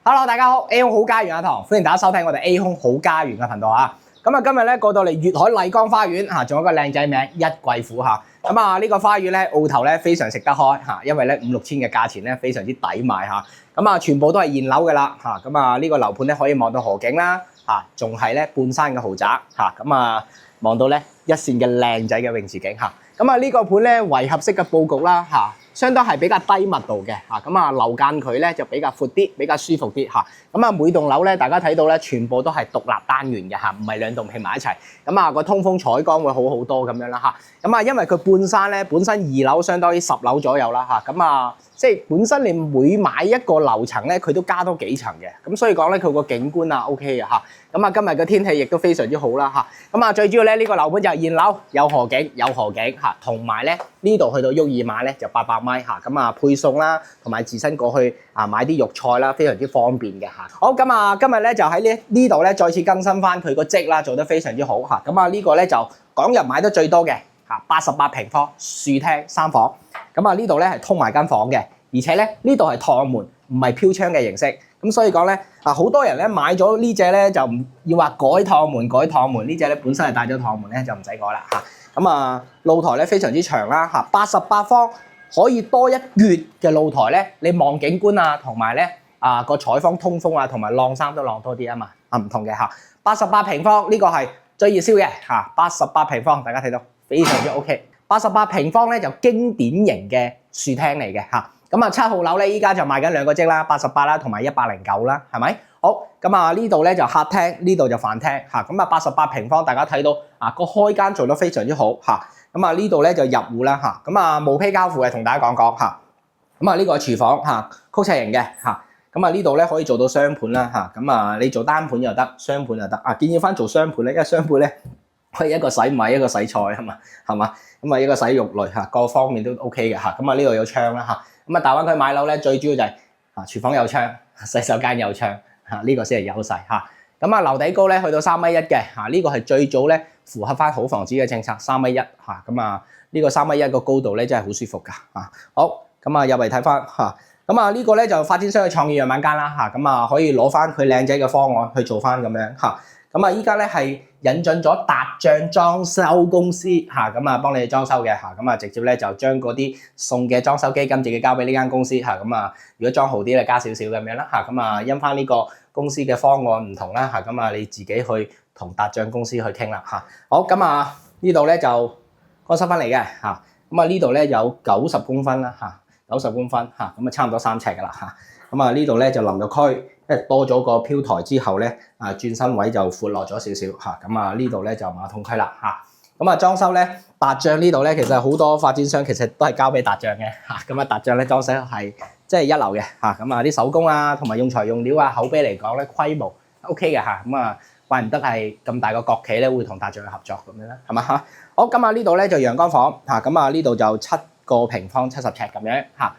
Hello， 大家好 ，A 空好家園阿唐，歡迎大家收聽我哋 A 空好家園嘅頻道啊。咁啊，今日咧過到嚟粵海麗江花園嚇，仲有一個靚仔名一貴府嚇。咁啊，呢個花園咧澳頭咧非常食得開嚇，因為咧5、6千嘅價錢咧非常之抵買嚇。咁啊，全部都係現樓嘅啦嚇。咁啊，呢個樓盤咧可以望到河景啦嚇，仲係咧半山嘅豪宅嚇。咁啊，望到咧一線嘅靚仔嘅泳池景嚇。咁啊，呢個盤咧圍合式嘅佈局啦嚇。相當係比較低密度嘅嚇，咁啊樓間距咧就比較闊啲，比較舒服啲嚇。咁啊每棟樓咧，大家睇到咧，全部都係獨立單元嘅嚇，唔係兩棟拼埋一齊。咁啊個通風採光會好好多咁樣啦嚇。咁啊因為佢半山咧，本身2樓相當於10樓左右啦嚇。咁啊即係本身你每買一個樓層咧，佢都加多幾層嘅。咁所以講咧，佢個景觀啊 OK 嘅嚇。咁啊今日嘅天氣亦都非常之好啦嚇。咁啊最主要咧呢個樓盤就係現樓，有河景嚇，同埋咧呢度去到沃爾瑪咧就800米嚇。咁啊配送啦，同埋自身過去啊買啲肉菜啦，非常之方便嘅嚇。好咁啊，今日咧就喺呢度咧再次更新翻佢個積啦，做得非常之好嚇。咁啊呢個咧就港人買得最多嘅嚇，88平方樹廳3房。咁啊呢度咧係通埋間房嘅，而且咧呢度係趟門，唔係飄窗嘅形式。咁所以講咧啊，好多人咧買咗呢隻咧就唔要話改趟門，呢隻咧本身係帶咗趟門咧就唔使改啦嚇。咁啊露台咧非常之長啦嚇，88方可以多一橛嘅露台咧，你望景觀啊，同埋咧啊個採訪通風啊，同埋晾衫都晾多啲啊嘛，唔同嘅嚇。88平方呢個係最熱銷嘅嚇，88平方大家睇到非常之 OK。88平方咧就經典型嘅樹廳嚟嘅嚇。咁啊7號樓咧依家就賣緊2個積啦，88啦同埋109啦，係咪？好咁啊呢度咧就客廳，呢度就飯廳嚇。咁啊88平方大家睇到啊個開間做得非常之好嚇。咁啊呢度咧就入戶啦嚇。咁啊無坯交付嘅同大家講講嚇。咁啊呢個係廚房嚇，曲尺型嘅嚇。咁啊呢度咧可以做到雙盤啦嚇。咁啊你做單盤又得，雙盤又得啊。建議翻做雙盤咧，因為雙盤咧可以一個洗米，一個洗菜係嘛。咁啊一個洗肉類嚇，各方面都 OK 嘅嚇。咁啊呢度有窗啦嚇。咁啊大灣區買樓咧最主要就係啊廚房有窗，洗手間有窗嚇，呢個先係優勢嚇。咁啊樓底高咧去到3.1米嘅嚇，呢個係最早咧符合翻好房子嘅政策3.1米嚇。咁啊呢個3.1米個高度咧真係好舒服㗎嚇。好咁啊入嚟睇翻嚇。咁啊呢個咧就發展商嘅創意樣板間啦嚇。咁啊可以攞翻佢靚仔嘅方案去做翻咁樣嚇。咁啊依家咧係引進咗達將裝修公司嚇，咁啊幫你哋裝修嘅嚇，咁啊直接咧就將嗰啲送嘅裝修基金自己交俾呢間公司嚇，咁啊如果裝好啲咧加少少咁樣啦嚇，咁啊因翻呢個公司嘅方案唔同啦嚇，咁啊你自己去同達將公司去傾啦嚇。好咁啊呢度咧就乾濕分離嘅嚇，咁啊呢度咧有90公分啦嚇，90公分嚇，咁啊差唔多3尺噶啦嚇。咁啊呢度咧就淋浴區。即係多咗個飄台之後咧，啊轉身位就闊落咗少少嚇，咁啊呢度咧就馬桶區啦嚇，咁啊裝修咧達將呢度咧其實好多發展商其實都係交俾達將嘅嚇，咁啊達將咧裝修係即係一流嘅嚇，咁啊啲手工啊同埋用材用料啊口碑嚟講咧規模 OK 嘅嚇，咁啊怪唔得係咁大個國企咧會同達將去合作咁樣啦，係嘛嚇？好咁啊呢度咧就陽光房嚇，咁啊呢度就7個平方70尺咁樣嚇，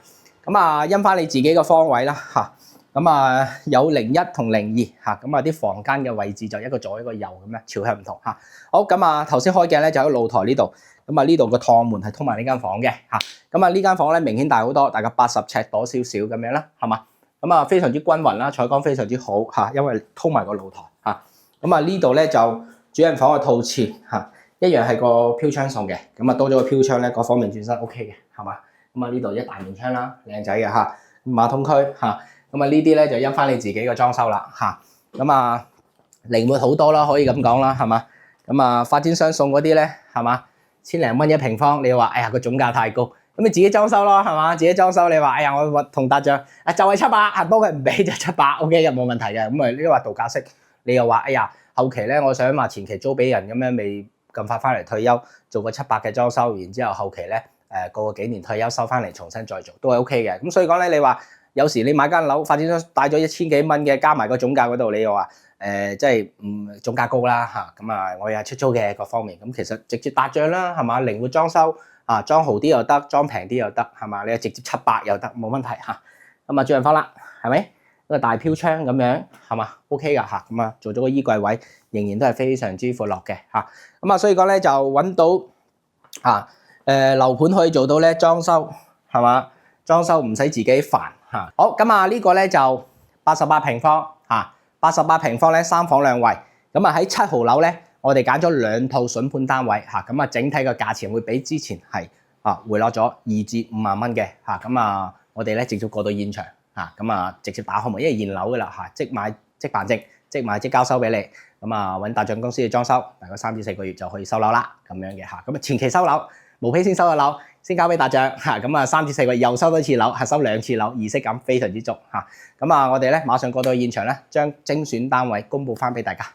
咁啊因翻你自己個方位啦嚇。咁啊有01同02嚇，咁啊啲房間嘅位置就一個左一個右咁樣，朝向唔同嚇。好咁啊頭先開鏡咧就喺露台呢度，咁啊呢度個趟門係通埋呢間房嘅嚇。咁啊呢間房咧明顯大好多，大概80尺多少少咁樣啦，係嘛？咁啊非常之均勻啦，採光非常之好嚇，因為通埋個露台嚇。咁啊呢度咧就主人房嘅套廁嚇，一樣係個飄窗送嘅，咁啊多咗個飄窗咧，各方面轉身 OK 嘅，係嘛？咁啊呢度一大面窗啦，靚仔嘅嚇，馬桶區嚇。咁啊呢啲咧就因翻你自己嘅裝修啦嚇，咁啊靈活好多啦，可以咁講啦，係嘛？咁啊發展商送嗰啲咧係嘛，1000零蚊1平方，你話哎呀個總價太高，咁你自己裝修咯係嘛？自己裝修你話哎呀我同達將就係700，不過佢唔俾就700，OK 又冇問題嘅。咁啊呢個話度假式，你又話哎呀後期咧我想話前期租俾人咁樣未咁快翻嚟退休，做個700嘅裝修，然之後後期咧過個幾年退休收翻嚟重新再做都係 OK 嘅。咁所以講咧你話。有時你買間樓，發展商帶咗1000幾蚊嘅，加埋個總價嗰度，你又話即係總價高啦嚇，咁啊我又係出租嘅各方面，咁其實直接達將啦，係嘛？靈活裝修啊，裝豪啲又得，裝平啲又得，係嘛？你直接700又得，冇問題嚇。咁啊主人房啦，係咪？一個大飄窗咁樣，係嘛 ？OK 噶嚇，咁啊做咗個衣櫃位，仍然都係非常之闊落嘅嚇。咁啊所以講咧就揾到啊樓盤可以做到咧裝修，係嘛？裝修唔使自己煩嚇。好咁啊呢個咧就88平方88平方咧3房2衛，咁啊喺7號樓咧，我哋揀咗2套筍盤單位咁啊整體個價錢會比之前係回落咗2至5萬蚊嘅咁啊我哋咧直接過到現場咁啊直接打開門，因為現樓噶啦即買即辦即買即交收俾你，咁啊揾大象公司去裝修，大概3至4個月就可以收樓啦咁樣嘅咁啊前期收樓無批先收咗樓，先交俾大象咁啊3至4個月又收多次樓，係收2次樓，儀式感非常之足咁啊我哋咧馬上過到現場咧，將精選單位公佈翻俾大家。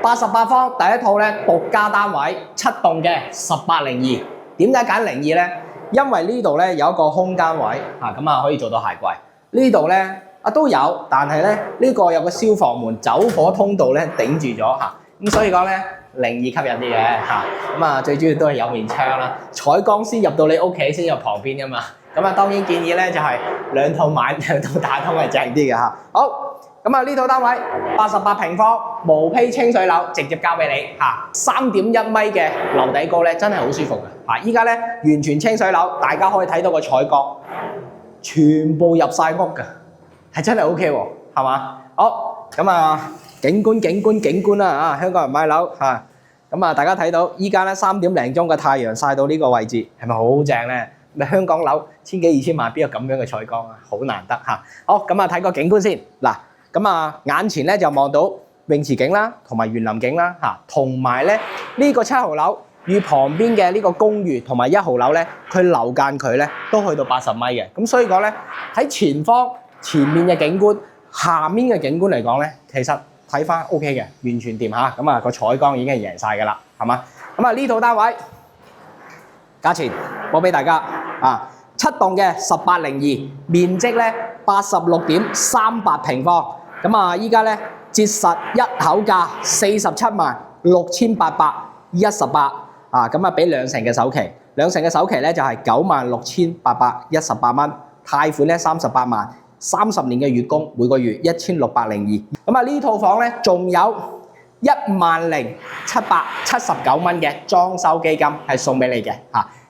88方第一套咧獨家單位7棟嘅1802，點解揀02咧？因為呢度咧有一個空間位咁啊可以做到鞋櫃，呢度咧都有，但係咧呢個有個消防門走火通道咧頂住咗咁所以講咧02吸引啲嘅咁啊最主要都係有面窗啦，採光先入到你屋企先入旁邊噶嘛，咁啊當然建議咧就係2套買2套打通係正啲嘅好。咁啊呢套單位88平方無坯清水樓，直接交俾你3.1米嘅樓底高咧，真係好舒服嘅依家咧完全清水樓，大家可以睇到個採光，全部入晒屋嘅，係真係 OK 喎，係嘛？好咁啊，景觀啦香港人買樓咁啊大家睇到依家咧3點零鐘嘅太陽曬到呢個位置，係咪好正咧？咪香港樓千幾2000萬邊有咁樣嘅採光啊？好難得好咁啊睇個景觀先嗱。咁啊，眼前咧就望到泳池景啦，同埋園林景啦，同埋咧呢個7號樓與旁邊嘅呢個公寓同埋1號樓咧，佢樓間距咧都去到80米嘅，咁所以講咧喺前方前面嘅景觀，下面嘅景觀嚟講咧，其實睇翻 OK 嘅，完全掂咁啊個採光已經係贏晒㗎啦，係嘛？咁啊呢套單位價錢報俾大家7棟嘅1802，面積咧86.38平方。咁啊，依家咧折實一口價476818咁啊俾2成嘅首期，2成嘅首期咧就係96818蚊，貸款咧38萬，30年嘅月供，每個月1602。咁啊呢套房咧仲有10779蚊嘅裝修基金係送俾你嘅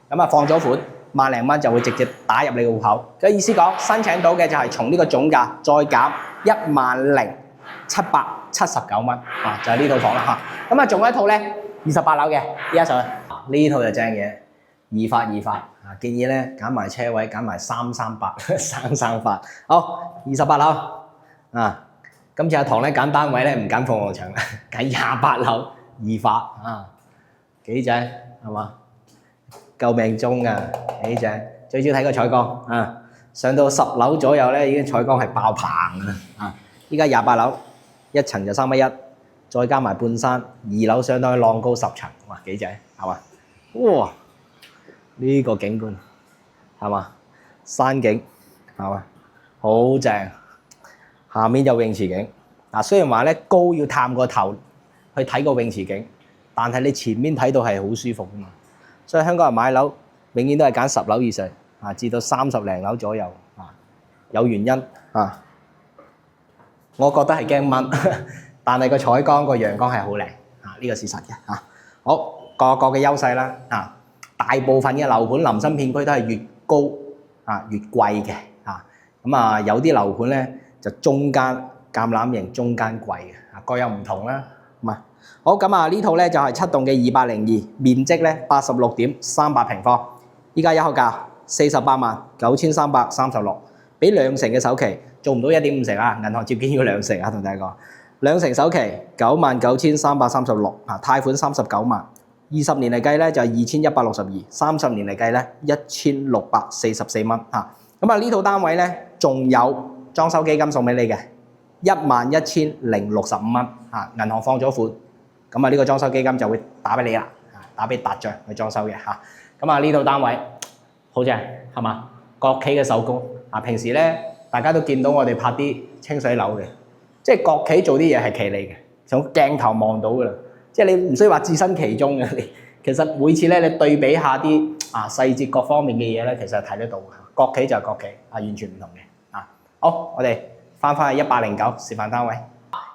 咁啊放咗款1萬零蚊就會直接打入你個戶口，嘅意思講申請到嘅就係從呢個總價再減10779蚊就係呢套房啦咁啊仲有一套咧28樓嘅，依家上去呢套就正嘢，二發建議咧揀埋車位，揀埋338好28樓今次阿唐咧揀單位咧唔揀鳳凰牆，揀28樓二發幾正係嘛？救命鐘啊！幾正，最主要睇個採光上到10樓左右咧，已經採光係爆棚依家28樓一層就3米1，再加埋半山，2樓相當於浪高10層，哇幾正係嘛？哇！呢個景觀係嘛？山景係嘛？好正，下面有泳池景雖然話咧高要探個頭去睇個泳池景，但係你前面睇到係好舒服㗎嘛。所以香港人買樓永遠都係揀10樓以上至到30零樓左右有原因我覺得係驚蚊，但係個採光個陽光係好靚呢個事實嘅好各嘅優勢啦大部分嘅樓盤臨新片區都係越高越貴嘅咁有啲樓盤咧就中間橄欖型中間貴嘅各有唔同啦好咁呢套咧就係7棟嘅2802，面積咧86.38平方，依家一口價489336，俾2成嘅首期，做唔到1.5成銀行接見要2成同大家講，2成首期99336貸款39萬，20年嚟計咧就係2162， 30年嚟計咧1644蚊咁呢套單位咧仲有裝修基金送俾你嘅11065蚊銀行放咗款。咁呢個裝修基金就會打俾你啦，打俾達將去裝修嘅咁呢套單位好正係嘛？國企嘅手工平時咧大家都見到我哋拍啲清水樓嘅，即係國企做啲嘢係企理嘅，從鏡頭望到噶啦，即係你唔需要話置身其中嘅，你其實每次咧你對比下啲細節各方面嘅嘢咧，其實睇得到國企就係國企完全唔同嘅好，我哋翻去1809示範單位。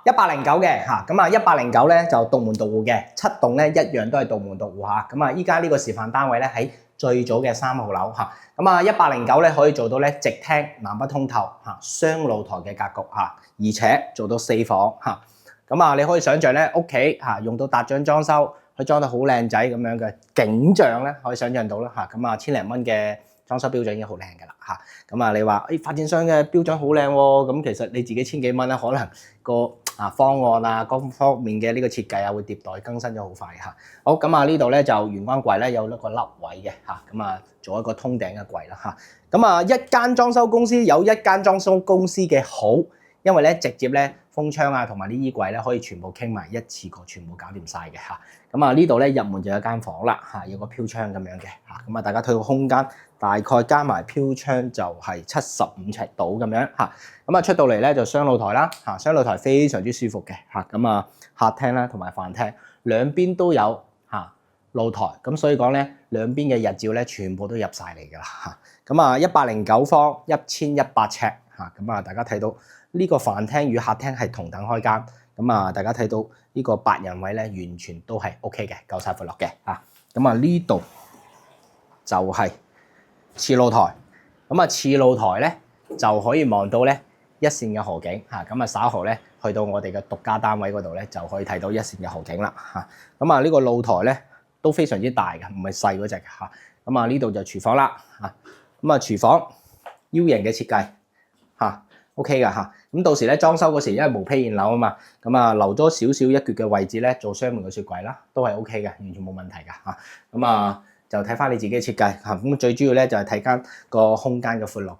1809嘅咁1809咧就獨門獨戶嘅，7棟咧一樣都係獨門獨戶咁依家呢個示範單位咧喺最早嘅3號樓嚇。咁啊109咧可以做到咧直廳南北通透嚇，雙露台嘅格局嚇，而且做到4房嚇。咁啊你可以想象咧屋企嚇用到達獎裝修，佢裝得好靚仔咁樣嘅景象咧，可以想象到啦嚇。咁啊千零蚊嘅裝修標準已經好靚㗎啦嚇。咁啊你話發展商嘅標準好靚喎，咁其實你自己千幾蚊咧，可能個方案啊各方面嘅呢個設計啊會迭代更新咗好快嚇。好，咁啊呢度咧就玄關櫃咧有一個凹位嘅嚇，咁啊做一個通頂嘅櫃啦嚇。咁啊一間裝修公司有一間裝修公司嘅好，因為咧直接咧風窗啊同埋啲衣櫃咧可以全部傾埋一次過，全部搞掂晒嘅嚇。咁啊呢度咧入門就有一間房啦嚇，有個飄窗咁樣嘅嚇。咁啊大家睇個空間大概加埋飄窗就係75尺度咁樣嚇。咁啊出到嚟咧就雙露台啦嚇，雙露台非常之舒服嘅嚇。咁啊客廳啦同埋飯廳兩邊都有嚇露台，咁所以講咧兩邊嘅日照咧全部都入晒嚟㗎啦嚇。咁啊109方1100尺嚇。咁啊大家睇到呢個飯廳與客廳係同等開間。咁啊大家睇到呢個8人位咧完全都係 OK 嘅，夠晒闊落嘅嚇。咁啊呢度就係次露台。咁啊次露台咧就可以望到咧一線嘅河景嚇。咁啊稍後咧去到我哋嘅獨家單位嗰度咧就可以睇到一線嘅河景啦嚇。咁啊呢個露台咧都非常之大嘅，唔係細嗰隻嚇。咁啊呢度就廚房啦嚇。咁啊廚房 U 型嘅設計嚇 OK 㗎嚇。咁到時咧裝修嗰時因為無坯現樓啊嘛，咁啊留咗少少一橛嘅位置咧做雙門嘅雪櫃啦，都係 OK 嘅，完全冇問題㗎嚇。咁啊就睇翻你自己嘅設計嚇。咁最主要咧就係睇間個空間嘅闊落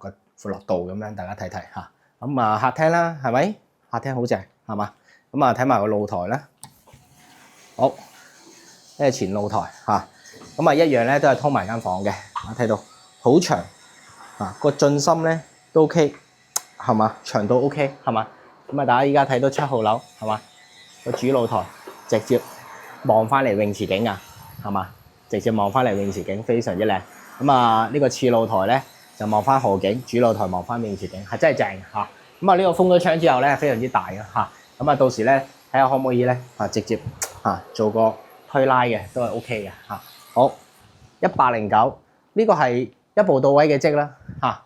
度咁樣，大家睇睇嚇。咁啊客廳啦，係咪？客廳好正係嘛？咁啊睇埋個露台啦。好，呢係前露台嚇。咁啊一樣咧都係通埋間房嘅，睇到好長啊，個進深咧都 OK。係嘛？長度 OK 係嘛？咁啊，大家依家睇到7號樓係嘛？個主露台直接望翻嚟泳池景啊，係嘛？直接望翻嚟泳池景非常之靚。咁啊，呢個次露台咧就望翻河景，主露台望翻泳池景係真係正嚇。咁啊，呢個封咗窗之後咧非常之大嘅嚇。咁啊，到時咧睇下可唔可以咧直接做個推拉嘅都係 OK 嘅嚇。好，109呢個係一步到位嘅積啦嚇。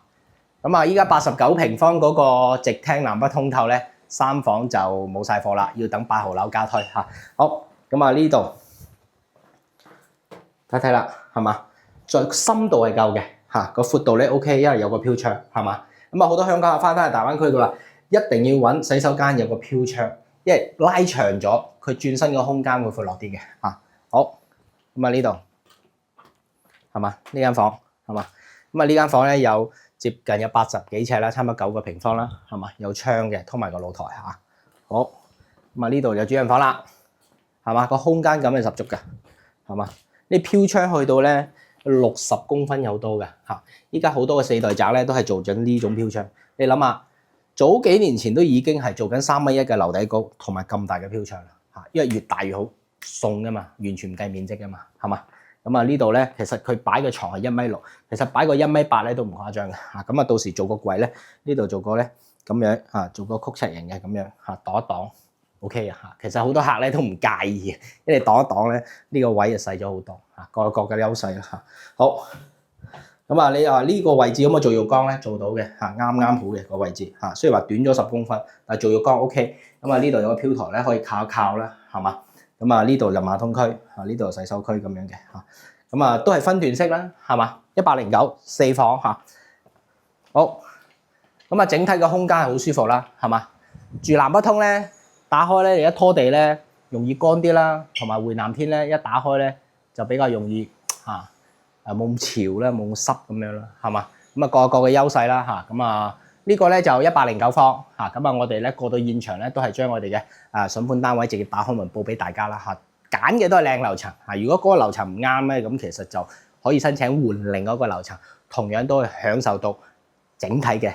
咁啊，依家89平方嗰個直廳南北通透咧，3房就冇晒貨啦，要等8號樓加推嚇。好，咁啊呢度睇睇啦，係嘛？再深度係夠嘅嚇，個闊度咧 OK，因為有個飄窗係嘛。咁啊好多香港人翻去大灣區嘅話，一定要揾洗手間有個飄窗，因為拉長咗佢轉身個空間會闊落啲嘅嚇。好，咁啊呢度係嘛？呢間房係嘛？咁啊呢間房咧有接近有80幾尺啦，差唔多9個平方啦，係嘛？有窗嘅，通埋個露台嚇。好，咁啊呢度有主人房啦，係嘛？個空間感係十足嘅，係嘛？呢飄窗去到咧60公分有多嘅嚇。依家好多嘅4代宅咧都係做緊呢種飄窗。你諗下，早幾年前都已經係做緊3.1米嘅樓底高，同埋咁大嘅飄窗啦嚇。因為越大越好，送㗎嘛，完全唔計面積㗎嘛，係嘛？咁啊呢度咧，其實佢擺嘅床係1.6米，其實擺個1.8米咧都唔誇張嘅嚇。咁啊到時做個櫃咧，呢度做個咧咁樣嚇，做個曲尺型嘅咁樣嚇，擋一擋 OK 嘅嚇。其實好多客咧都唔介意嘅，因為擋一擋咧呢個位就細咗好多嚇，各有各嘅優勢啦嚇。好，咁啊你話呢個位置可唔可以做浴缸咧？做到嘅嚇，啱啱好嘅個位置嚇。雖然話短咗10公分，但係做浴缸 OK。咁啊呢度有個飄台咧，可以靠一靠啦，係嘛？咁啊呢度就馬桶區，呢度洗手區咁樣嘅嚇，咁啊都係分段式啦，係嘛？109 4房嚇，好，咁啊整體個空間係好舒服啦，係嘛？住南北通咧，打開咧，你一拖地咧容易乾啲啦，同埋回南天咧一打開咧就比較容易冇咁潮啦，冇咁濕咁樣啦，係嘛？咁啊各有各嘅優勢啦嚇，咁啊。呢個咧就109方嚇，咁啊我哋咧過到現場咧都係將我哋嘅筍盤單位直接打開門報俾大家啦嚇，揀嘅都係靚樓層嚇。如果嗰個樓層唔啱咧，咁其實就可以申請換另外一個樓層，同樣都係享受到整體嘅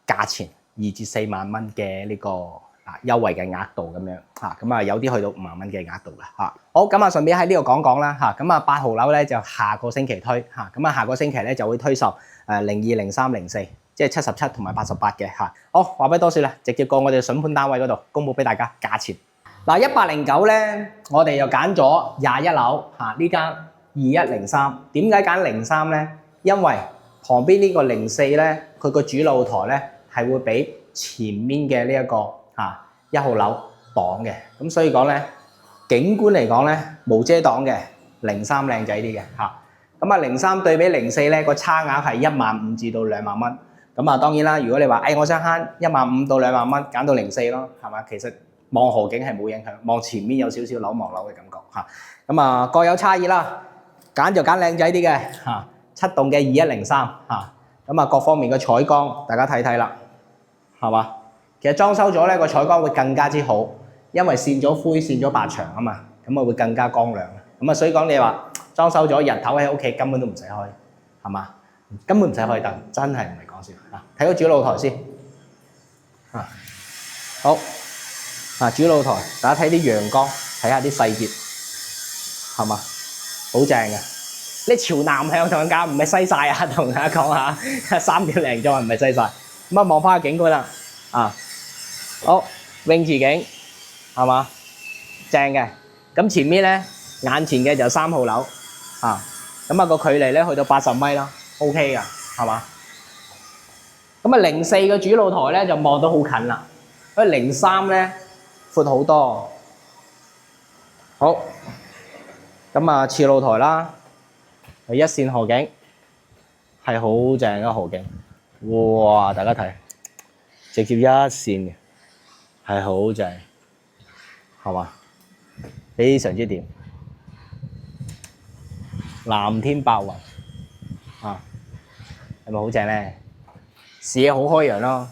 價錢2至4萬蚊嘅呢個優惠嘅額度咁樣嚇，咁啊有啲去到5萬蚊嘅額度啦嚇。好，咁啊順便喺呢度講講啦嚇，咁啊8號樓咧就下個星期推嚇，咁啊下個星期咧就會推售02、03、04。即係77同埋88嘅嚇。好，話不多説啦，直接過我哋筍盤單位嗰度公佈俾大家價錢。嗱，109咧，我哋又揀咗21樓嚇，呢間2103，點解揀03咧？因為旁邊呢個04咧，佢個主露台咧係會俾前面嘅呢一個1號樓擋嘅，咁所以講咧景觀嚟講咧無遮擋嘅03靚仔啲嘅嚇。咁啊03對比04咧個差額係15000至到2萬蚊。咁啊當然啦，如果你話我想慳15000到2萬蚊，揀到04咯，係嘛？其實望河景係冇影響，望前面有少少樓望樓嘅感覺嚇。咁啊各有差異啦，揀就揀靚仔啲嘅嚇，7棟嘅2103嚇。咁啊各方面嘅採光大家睇睇啦，係嘛？其實裝修咗咧個採光會更加之好，因為線咗灰線咗白牆啊嘛，咁啊會更加光亮。咁啊所以講你話裝修咗日頭喺屋企根本都唔使開，係嘛？根本唔使開燈，真係唔係講笑啊！睇個主露台先啊，好啊主露台，大家睇啲陽光，睇下啲細節，係嘛？好正嘅，你朝南向同人講唔係西曬啊，同大家講下3點零鐘唔係西曬。咁啊望翻個景觀啦，啊好泳池景係嘛？正嘅，咁前面咧眼前嘅就3號樓啊，咁啊個距離咧去到80米啦。OK 㗎，係嘛？咁啊04嘅主露台咧就望到好近啦，因為03咧闊好多。好，咁啊次露台啦，係一線河景，係好正嘅河景。哇！大家睇，直接一線嘅，係好正，係嘛？非常之掂，藍天白雲。係咪好正咧？視野好開揚咯，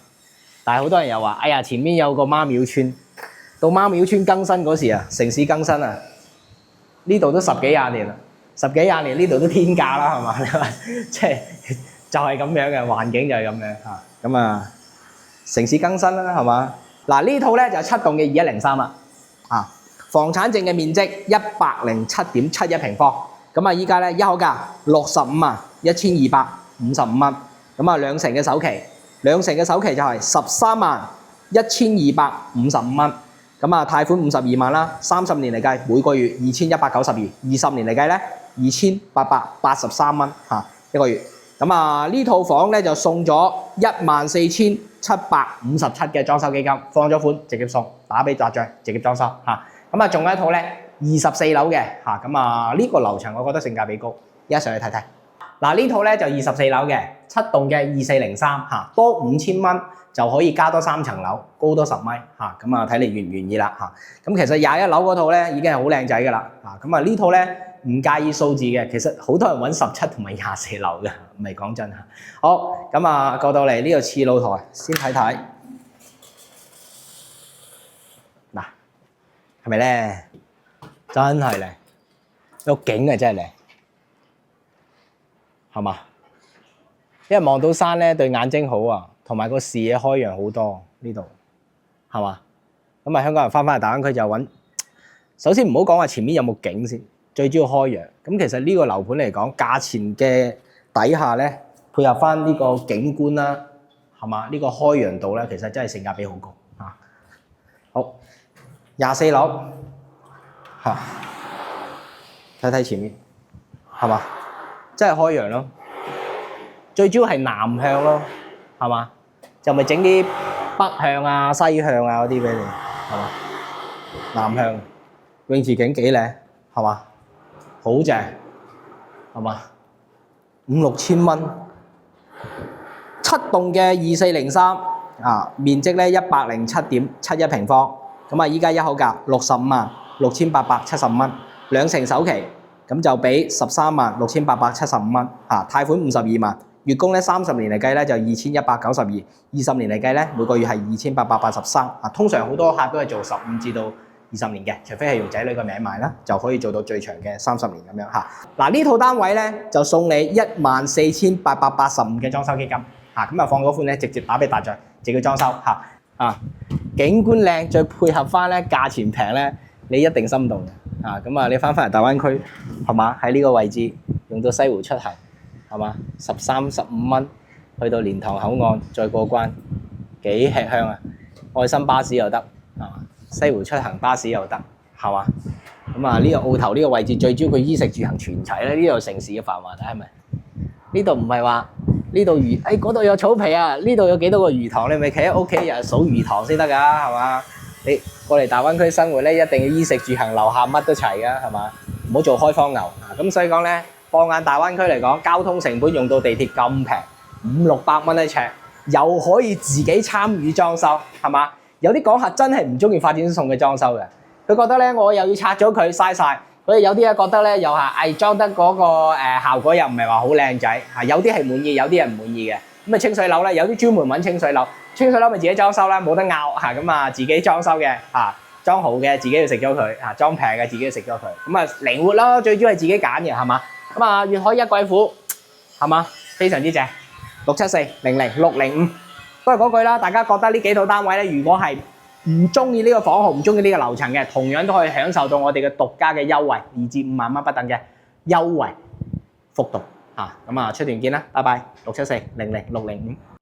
但係好多人又話：哎呀，前面有個媽廟村，到媽廟村更新嗰時啊，城市更新啊，呢度都10幾20年啦，10幾20年呢度都天價啦，係嘛？你話即係就係咁樣嘅環境就係咁樣嚇，咁啊城市更新啦，係嘛？嗱呢套咧就係7棟嘅2103啦，啊房產證嘅面積107.71平方，咁啊依家咧一口價651255蚊，咁啊兩成嘅首期，兩成嘅首期就係131255蚊，咁啊貸款52萬啦，30年嚟計每個月2192，20年嚟計咧2883蚊嚇一個月，咁啊呢套房咧就送咗14757嘅裝修基金，放咗款直接送，打俾達將直接裝修嚇，咁啊仲有一套咧24樓嘅嚇，咁啊呢個樓層我覺得性價比高，而家上去睇睇。嗱呢套咧就24樓嘅7棟嘅2403嚇，多5000蚊就可以加多3層樓，高多10米嚇，咁啊睇你願唔願意啦嚇。咁其實21樓嗰套咧已經係好靚仔㗎啦嚇，咁啊呢套咧唔介意數字嘅，其實好多人揾17同埋24樓嘅，唔係講真嚇。好，咁啊過到嚟呢個次露台先睇睇，嗱係咪咧？真係靚，個景啊真係靚。係嘛？因為望到山咧，對眼睛好啊，同埋個視野開揚好多呢度，係嘛？咁啊，香港人翻嚟大灣區就揾，首先唔好講話前面有冇景先，最主要開揚。咁其實呢個樓盤嚟講，價錢嘅底下咧，配合翻呢個景觀啦，係嘛？呢個開揚度咧，其實真係性價比好高嚇。好，24樓嚇，睇睇前面，係嘛？真係開揚咯，最主要係南向咯，係嘛？就咪整啲北向啊、西向啊嗰啲俾你，係嘛？南向泳池景幾靚，係嘛？好正，係嘛？5、6千蚊，7棟嘅2403啊，面積咧107.71平方，咁啊依家一口價656875蚊，兩成首期。咁就俾136875蚊嚇，貸款52萬，月供咧30年嚟計咧就2192，20年嚟計咧每個月係2883啊。通常好多客都係做15至到20年嘅，除非係用仔女個名買啦，就可以做到最長嘅30年咁樣嚇。嗱呢套單位咧就送你14885嘅裝修基金嚇，咁啊放嗰款咧直接打俾達將，自己裝修嚇啊，景觀靚，再配合翻咧價錢平咧，你一定心動嘅。啊，咁啊，你翻嚟大灣區，係嘛？喺呢個位置用到西湖出行，係嘛？13、15蚊去到蓮塘口岸再過關，幾吃香啊！愛心巴士又得，係嘛？西湖出行巴士又得，係嘛？咁啊，呢個澳頭呢個位置最主要佢衣食住行全齊咧，呢度城市嘅繁華，睇係咪？呢度唔係話呢度魚，嗰度有草皮啊，呢度有幾多個魚塘，你咪企喺屋企日日數魚塘先得㗎，係嘛？你過嚟大灣區生活咧，一定要衣食住行樓下乜都齊㗎，係嘛？唔好做開荒牛啊！咁所以講咧，放眼大灣區嚟講，交通成本用到地鐵咁平，500-600蚊一尺，又可以自己參與裝修，係嘛？有啲港客真係唔中意發展商送嘅裝修嘅，佢覺得咧我又要拆咗佢嘥晒。所以有啲咧覺得咧又係裝得嗰個效果又唔係話好靚仔嚇，有啲係滿意，有啲係唔滿意嘅。咁啊清水樓咧，有啲專門揾清水樓，清水樓咪自己裝修啦，冇得拗嚇，咁啊自己裝修嘅嚇，裝好嘅自己要食咗佢嚇，裝平嘅自己要食咗佢，咁啊靈活咯，最主要係自己揀嘅係嘛？咁啊粵海一貴府係嘛？非常之正，674000605。都係嗰句啦，大家覺得呢幾套單位咧，如果係唔中意呢個房號，唔中意呢個樓層嘅，同樣都可以享受到我哋嘅獨家嘅優惠，2至5萬蚊不等嘅優惠幅度嚇。咁啊出團見啦，拜拜，674000605。